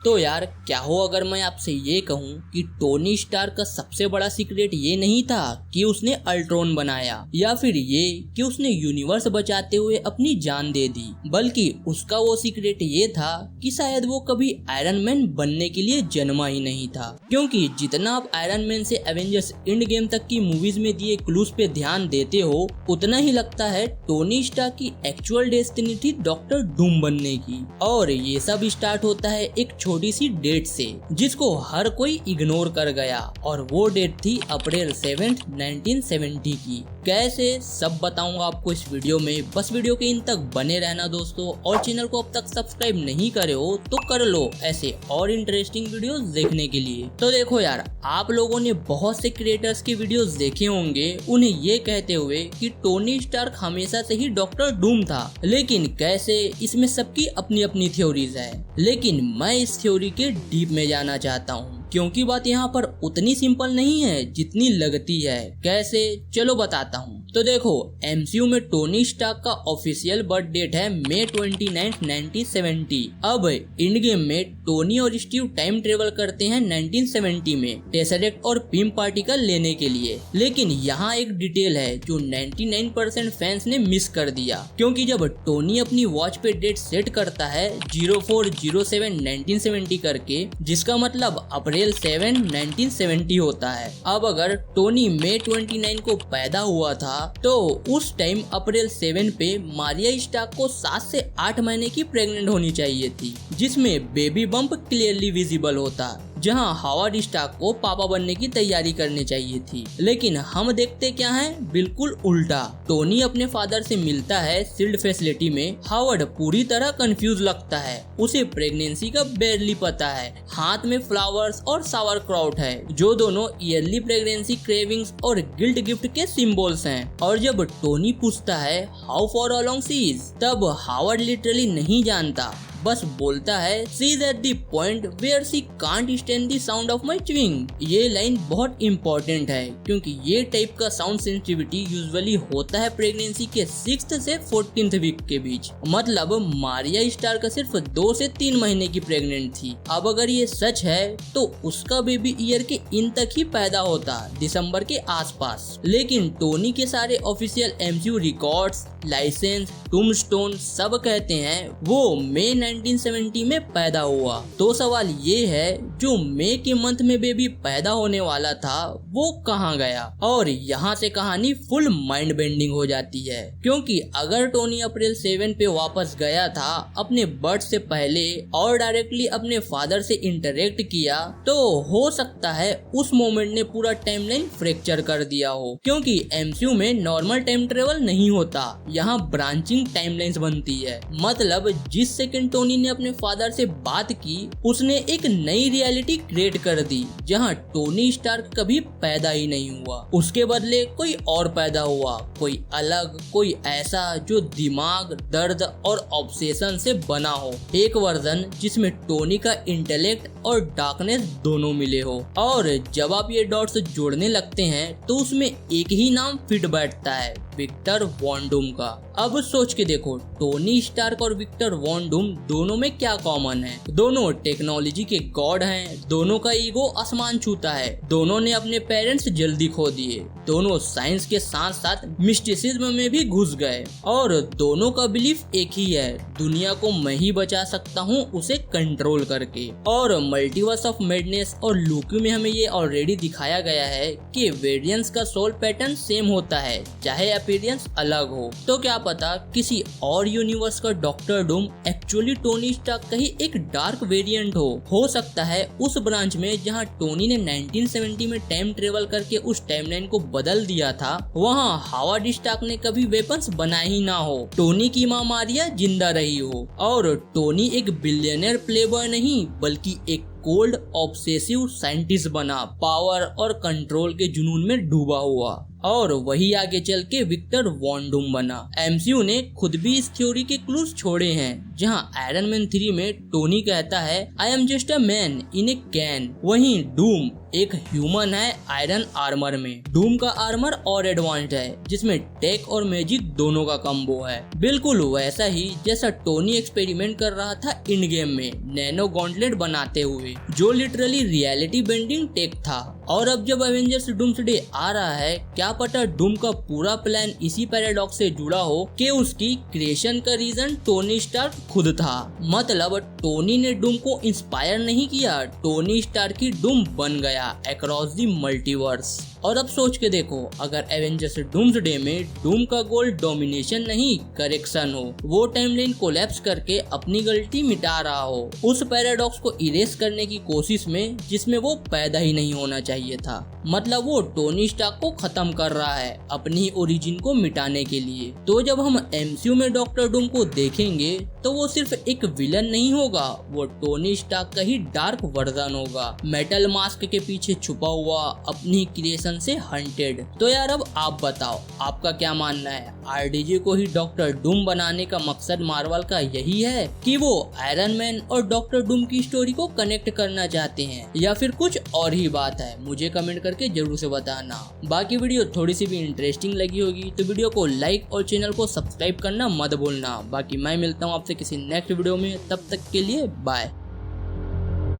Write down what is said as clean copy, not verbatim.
तो यार क्या हो अगर मैं आपसे ये कहूँ कि टोनी स्टार्क का सबसे बड़ा सीक्रेट ये नहीं था कि उसने अल्ट्रॉन बनाया या फिर ये कि उसने यूनिवर्स बचाते हुए अपनी जान दे दी, बल्कि उसका वो सीक्रेट ये था कि शायद वो कभी आयरन मैन बनने के लिए जन्मा ही नहीं था। क्योंकि जितना आप आयरन मैन से एवेंजर्स एंड गेम तक की मूवीज में दिए क्लूज पे ध्यान देते हो, उतना ही लगता है टोनी स्टार्क की एक्चुअल डेस्टिनी थी डॉक्टर डूम बनने की। और ये सब स्टार्ट होता है एक छोटी सी डेट से जिसको हर कोई इग्नोर कर गया, और वो डेट थी अप्रैल 7, 1970 की। कैसे सब बताऊंगा आपको इस वीडियो में, बस वीडियो के इन तक बने रहना दोस्तों। और चैनल को अब तक सब्सक्राइब नहीं करे हो तो कर लो ऐसे और इंटरेस्टिंग वीडियोस देखने के लिए। तो देखो यार, आप लोगों ने बहुत से क्रिएटर्स के वीडियोस देखे होंगे उन्हें ये कहते हुए कि टोनी स्टार्क हमेशा से ही डॉक्टर डूम था, लेकिन कैसे, इसमें सबकी अपनी अपनी थ्योरीज है। लेकिन मैं इस थ्योरी के डीप में जाना चाहता हूँ, क्योंकि बात यहाँ पर उतनी सिंपल नहीं है जितनी लगती है। कैसे, चलो बताता हूँ। तो देखो, एमसीयू में टोनी स्टार्क का ऑफिशियल बर्थ डेट है मई 29, 1970। अब इंड गेम में टोनी और स्टीव टाइम ट्रेवल करते हैं 1970 में टेसरेक्ट और पिम पार्टिकल लेने के लिए। लेकिन यहाँ एक डिटेल है जो 99% फैंस ने मिस कर दिया, क्योंकि जब टोनी अपनी वॉच पे डेट सेट करता है 04/07, 1970 करके, जिसका मतलब अप्रैल 7, 1970 होता है। अब अगर टोनी मई 29 को पैदा हुआ था तो उस टाइम अप्रैल 7 पे मारिया स्टार्क को 7 से 8 महीने की प्रेग्नेंट होनी चाहिए थी, जिसमें बेबी बम्प क्लियरली विजिबल होता, जहां हावर्ड स्टार्क को पापा बनने की तैयारी करनी चाहिए थी। लेकिन हम देखते क्या हैं, बिल्कुल उल्टा। टोनी अपने फादर से मिलता है शील्ड फैसिलिटी में। हावर्ड पूरी तरह कंफ्यूज लगता है, उसे प्रेगनेंसी का बेरली पता है। हाथ में फ्लावर्स और सावर क्राउट है, जो दोनों ईयरली प्रेगनेंसी क्रेविंग्स और गिल्ट गिफ्ट के सिंबल्स हैं। और जब टोनी पूछता है how far along she is, तब हावर्ड लिटरली नहीं जानता, बस बोलता है she is at the point where she can't stand the sound of my chewing. ये लाइन बहुत इंपॉर्टेंट है, क्योंकि ये टाइप का साउंड सेंसिटिविटी यूजुअली होता है प्रेगनेंसी के 6th से 14th वीक के बीच। मतलब मारिया स्टार्क सिर्फ 2 से 3 महीने की प्रेग्नेंट थी। अब अगर ये सच है तो उसका बेबी ईयर के इन तक ही पैदा होता, दिसंबर के आसपास। लेकिन टोनी के सारे ऑफिशियल एमसीयू रिकॉर्ड्स, लाइसेंस, टूम्बस्टोन सब कहते हैं वो मई 1970 में पैदा हुआ। तो सवाल ये है, जो मई के मंथ में बेबी पैदा होने वाला था वो कहाँ गया? और यहाँ से कहानी फुल माइंड बेंडिंग हो जाती है, क्योंकि अगर टोनी अप्रैल 7 पे वापस गया था अपने बर्थ से पहले और डायरेक्टली अपने फादर से इंटरेक्ट किया, तो हो सकता है उस मोमेंट ने पूरा टाइमलाइन फ्रैक्चर कर दिया हो। क्योंकि एमसीयू में नॉर्मल टाइम ट्रेवल नहीं होता, यहाँ ब्रांचिंग टाइमलाइंस बनती है। मतलब जिस सेकंड टोनी ने अपने फादर से बात की, उसने एक नई रियलिटी क्रिएट कर दी, जहां टोनी स्टार्क कभी पैदा ही नहीं हुआ। उसके बदले कोई और पैदा हुआ, कोई अलग, कोई ऐसा जो दिमाग, दर्द और ऑब्सेशन से बना हो। एक वर्जन जिसमें टोनी का इंटेलेक्ट और डार्कनेस दोनों मिले हो। और जब आप ये डॉट्स जोड़ने लगते हैं तो उसमें एक ही नाम फिट बैठता है, विक्टर वॉन डूम का। अब सोच के देखो, टोनी स्टार्क और विक्टर वॉन डूम दोनों में क्या कॉमन है? दोनों टेक्नोलॉजी के गॉड हैं, दोनों का ईगो आसमान छूता है, दोनों ने अपने पेरेंट्स जल्दी खो दिए, दोनों साइंस के साथ साथ मिस्टिसिज्म में भी घुस गए, और दोनों का बिलीफ एक ही है, दुनिया को मैं ही बचा सकता हूँ उसे कंट्रोल करके। और मल्टीवर्स ऑफ मैडनेस और लूकी में हमें ये ऑलरेडी दिखाया गया है कि वेरिएंट्स का सोल पैटर्न सेम होता है, चाहे अपीयरेंस अलग हो। तो क्या पता किसी और यूनिवर्स का doctor Doom actually Tony Stark का ही एक डार्क वेरिएंट हो सकता है उस ब्रांच में जहां टोनी ने 1970 में टाइम ट्रेवल करके उस टाइमलाइन को बदल दिया था, वहां हावर्ड स्टार्क ने कभी वेपन्स बनाए ही ना हो, टोनी की मां मारिया जिंदा रही हो, और टोनी एक बिलियनर प्लेबॉय नहीं बल्कि एक कोल्ड ऑब्सेसिव साइंटिस्ट बना, पावर और कंट्रोल के जुनून में डूबा हुआ। और वही आगे चल के विक्टर वॉन डूम बना। एमसीयू ने खुद भी इस थ्योरी के क्लूज छोड़े हैं, जहां आयरन मैन 3 में टोनी कहता है I am just a man in A can, वहीं डूम एक ह्यूमन है आयरन आर्मर में। डूम का आर्मर और एडवांस्ड है, जिसमें टेक और मैजिक दोनों का कॉम्बो है, बिल्कुल वैसा ही जैसा टोनी एक्सपेरिमेंट कर रहा था इन गेम में नैनो गॉन्टलेट बनाते हुए, जो लिटरली रियलिटी बेंडिंग टेक था। और अब जब एवेंजर्स डूम्सडे आ रहा है, क्या पता डूम का पूरा प्लान इसी पैराडॉक्स से जुड़ा हो कि उसकी क्रिएशन का रीजन टोनी स्टार्क खुद था। मतलब टोनी ने डूम को इंस्पायर नहीं किया, टोनी स्टार्क की डूम बन गया अक्रॉस द मल्टीवर्स। और अब सोच के देखो, अगर एवेंजर्स डूम्सडे में डूम का गोल डोमिनेशन नहीं करेक्शन हो, वो टाइमलाइन कोलैप्स करके अपनी गलती मिटा रहा हो, उस पैराडॉक्स को इरेज करने की कोशिश में जिसमें वो पैदा ही नहीं होना चाहिए था। मतलब वो टोनी स्टार्क को खत्म कर रहा है अपनी ओरिजिन को मिटाने के लिए। तो जब हम एमसीयू में डॉक्टर डूम को देखेंगे तो वो सिर्फ एक विलन नहीं होगा, वो टोनी स्टार्क का ही डार्क वर्जन होगा, मेटल मास्क के पीछे छुपा हुआ, अपनी क्रिएशन से हंटेड। तो यार अब आप बताओ, आपका क्या मानना है? आरडीजे को ही डॉक्टर डूम बनाने का मकसद मार्वल का यही है कि वो आयरन मैन और डॉक्टर डूम की स्टोरी को कनेक्ट करना चाहते हैं, या फिर कुछ और ही बात है? मुझे कमेंट करके जरूर से बताना। बाकी वीडियो थोड़ी सी भी इंटरेस्टिंग लगी होगी तो वीडियो को लाइक और चैनल को सब्सक्राइब करना मत भूलना। बाकी मैं मिलता हूँ आपसे किसी नेक्स्ट वीडियो में, तब तक के लिए बाय।